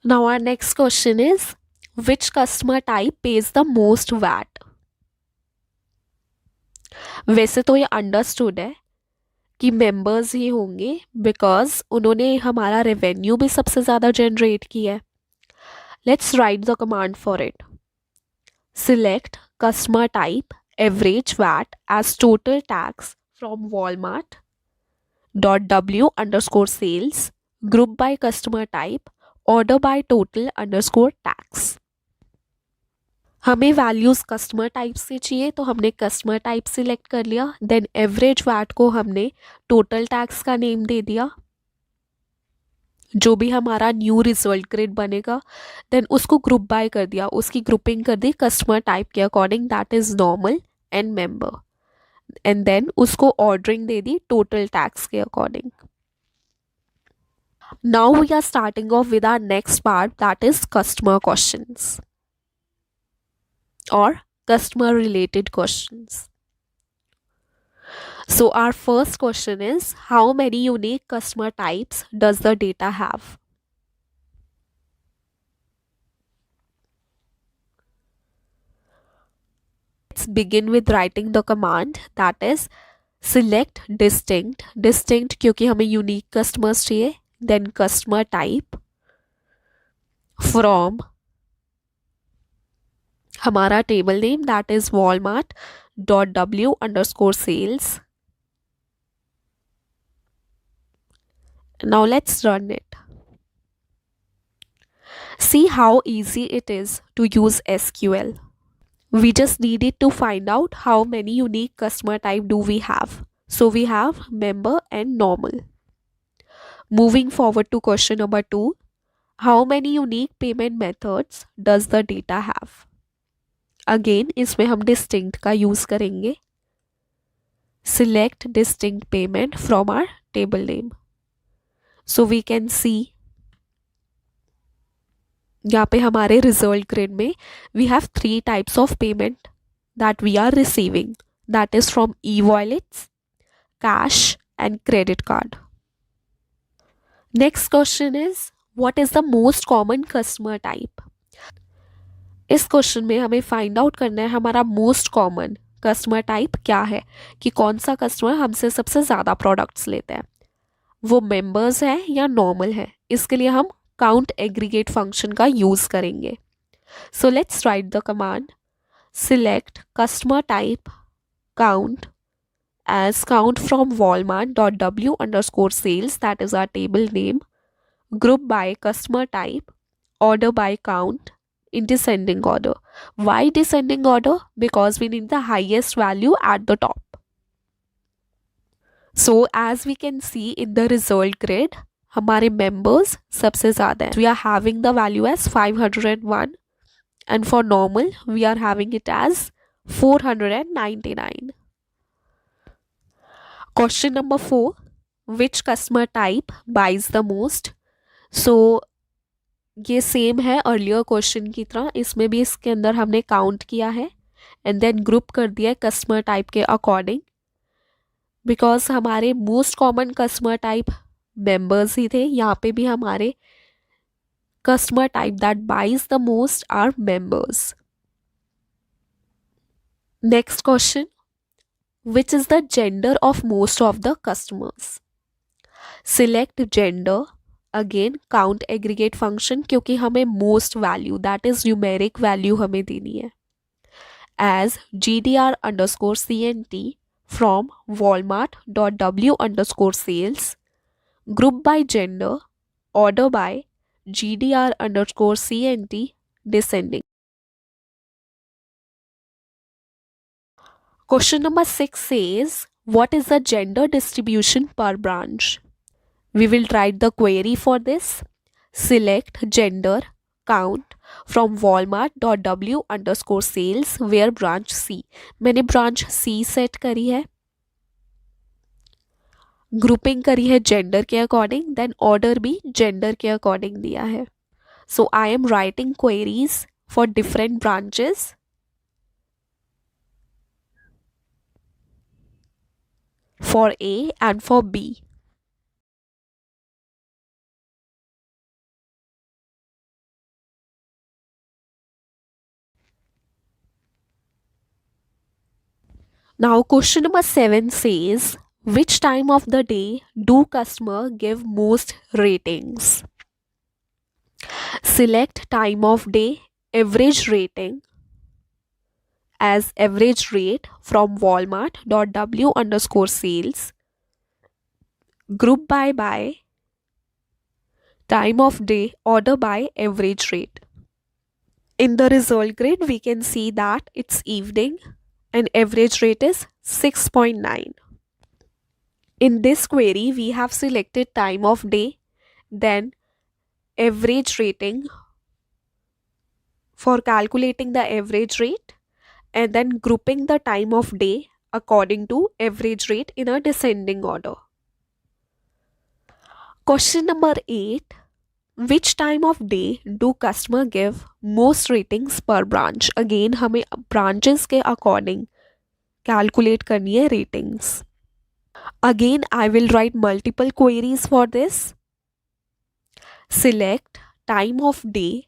Now our next question is, which customer type pays the most VAT. वैसे तो ये अंडरस्टूड है कि मेंबर्स ही होंगे बिकॉज उन्होंने हमारा रेवेन्यू भी सबसे ज़्यादा जनरेट किया है. Let's write the command for it. Select customer type, average VAT as total tax from walmart.w_sales, group by customer type, order by total_tax. हमें वैल्यूज कस्टमर टाइप से चाहिए तो हमने कस्टमर टाइप सिलेक्ट कर लिया. देन एवरेज वैट को हमने total tax का नेम दे दिया. जो भी हमारा न्यू रिजल्ट ग्रिड बनेगा देन उसको ग्रुप बाय कर दिया, उसकी ग्रुपिंग कर दी कस्टमर टाइप के according, that is normal and member, and then उसको ऑर्डरिंग दे दी टोटल टैक्स के according. Now we are starting off with our next part, that is customer questions or customer related questions. So our first question is, how many unique customer types does the data have? Let's begin with writing the command, that is select distinct. Distinct क्योंकि हमें unique customers चाहिए. Then customer type from हमारा table name, that is walmart.w_sales. Now let's run it. See how easy it is to use SQL. We just needed to find out how many unique customer type do we have. So we have member and normal. Moving forward to question number 2. How many unique payment methods does the data have? Again, इसमें हम distinct का use करेंगे. Select distinct payment from our table name. So we can see यहाँ पे हमारे result grid में we have 3 types of payment that we are receiving, that is from e wallets, cash and credit card. Next question is, what is the most common customer type? इस question में हमें find out करना है हमारा most common customer type क्या है, कि कौन सा कस्टमर हमसे सबसे ज़्यादा प्रोडक्ट्स लेते हैं, वो मेंबर्स है या नॉर्मल है. इसके लिए हम काउंट एग्रीगेट फंक्शन का यूज करेंगे. सो let's write the command, select customer type count as count from walmart.w_sales, that is our table name, group by customer type, order by count in descending order. Why descending order? Because we need the highest value at the top. So as we can see in the result grid, हमारे members सबसे ज़्यादा हैं. We are having the value as 501 and for normal we are having it as 499. Question number 4, which customer type buys the most? So ये same है earlier question की तरह, इसमें भी इसके अंदर हमने काउंट किया है एंड देन ग्रुप कर दिया है कस्टमर टाइप के अकॉर्डिंग, बिकॉज हमारे most common customer type members ही थे. यहाँ पे भी हमारे customer type that buys the most are members. Next question, which is the gender of most of the customers? Select gender, again count aggregate function क्योंकि हमें most value that is numeric value हमें देनी है, as gdr_cnt from walmart.w_sales, group by gender, order by gdr_cnt descending. Question number 6 says, what is the gender distribution per branch? We will write the query for this. Select gender count from walmart.w_sales where branch C. मैंने branch C set करी है, grouping करी है gender के according, then order भी gender के according दिया है. So I am writing queries for different branches. For A and for B. Now question number 7 says, which time of the day do customer give most ratings? Select time of day, average rating as average rate from walmart.w_sales, group by time of day, order by average rate. In the result grid we can see that it's evening and average rate is 6.9. In this query we have selected time of day, then average rating for calculating the average rate and then grouping the time of day according to average rate in a descending order. Question number 8. Which time of day do customer give most ratings per branch? Again हमें branches के according calculate करनी है ratings. Again I will write multiple queries for this. Select time of day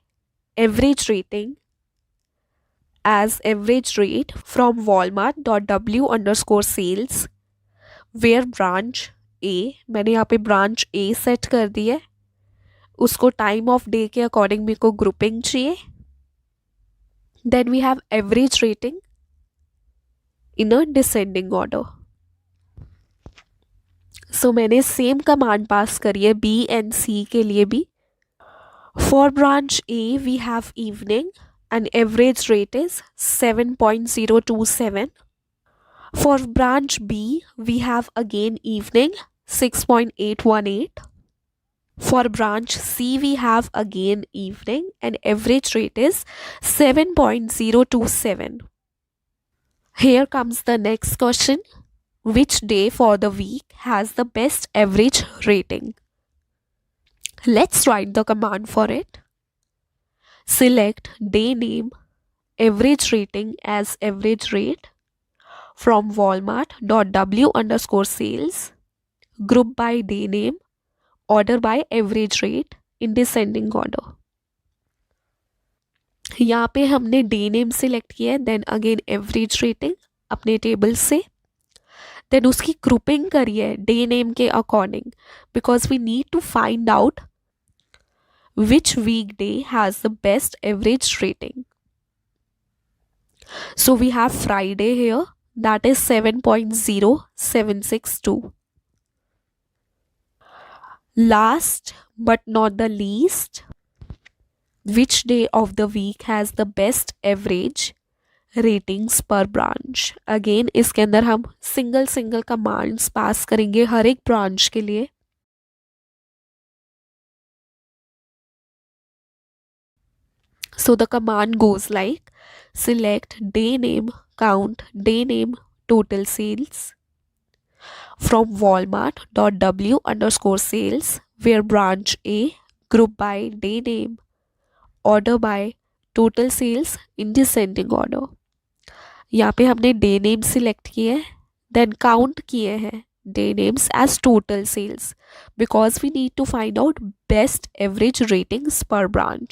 average rating as average rate from walmart.w_sales where branch A, मैंने यहाँ पे branch A set कर दी है, उसको टाइम ऑफ डे के अकॉर्डिंग मेरे को ग्रुपिंग चाहिए. Then we have average rating in a descending order. So मैंने सेम कमांड पास करी है बी एंड सी के लिए भी. For branch A we have evening and average rate is 7.027. For branch B we have again evening 6.818. For branch C, we have again evening and average rate is 7.027. Here comes the next question. Which day for the week has the best average rating? Let's write the command for it. Select day name, average rating as average rate from walmart.w_sales, group by day name, order by average rate in descending order. यहाँ पे हमने day name select किया है, then again average rating अपने table से, then उसकी grouping करी है डे नेम के according because we need to find out which weekday has the best average rating. So we have Friday here that is 7.0762. Last but not the least, which day of the week has the best average ratings per branch? Again इसके अंदर हम single commands पास करेंगे हर एक branch के लिए. So the command goes like select day name, count day name, total sales from walmart.w_sales where branch A, group by day name, order by total sales in descending order. यहाँ पे हमने day name select किए हैं, then count किए हैं day names as total sales because we need to find out best average ratings per branch.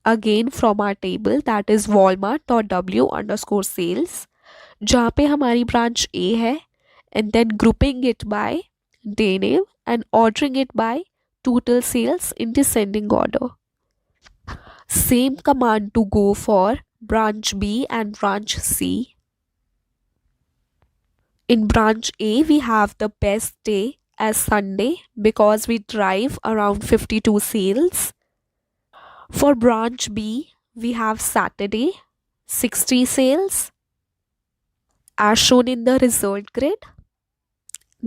Again from our table that is walmart.w_sales जहाँ पे हमारी ब्रांच A है, and then grouping it by day name and ordering it by total sales in descending order. Same command to go for branch B and branch C. In branch A, we have the best day as Sunday because we drive around 52 sales. For branch B, we have Saturday, 60 sales as shown in the result grid.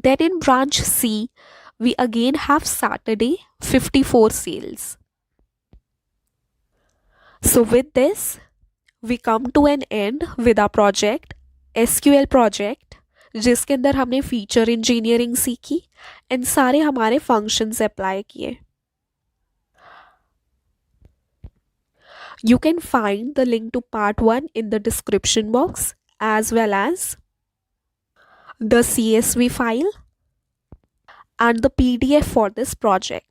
Then in branch C, we again have Saturday, 54 sales. So with this, we come to an end with our project, SQL project, जिसके अंदर हमने feature engineering सीखी and सारे हमारे functions apply किए. You can find the link to part 1 in the description box as well as the CSV file and the PDF for this project.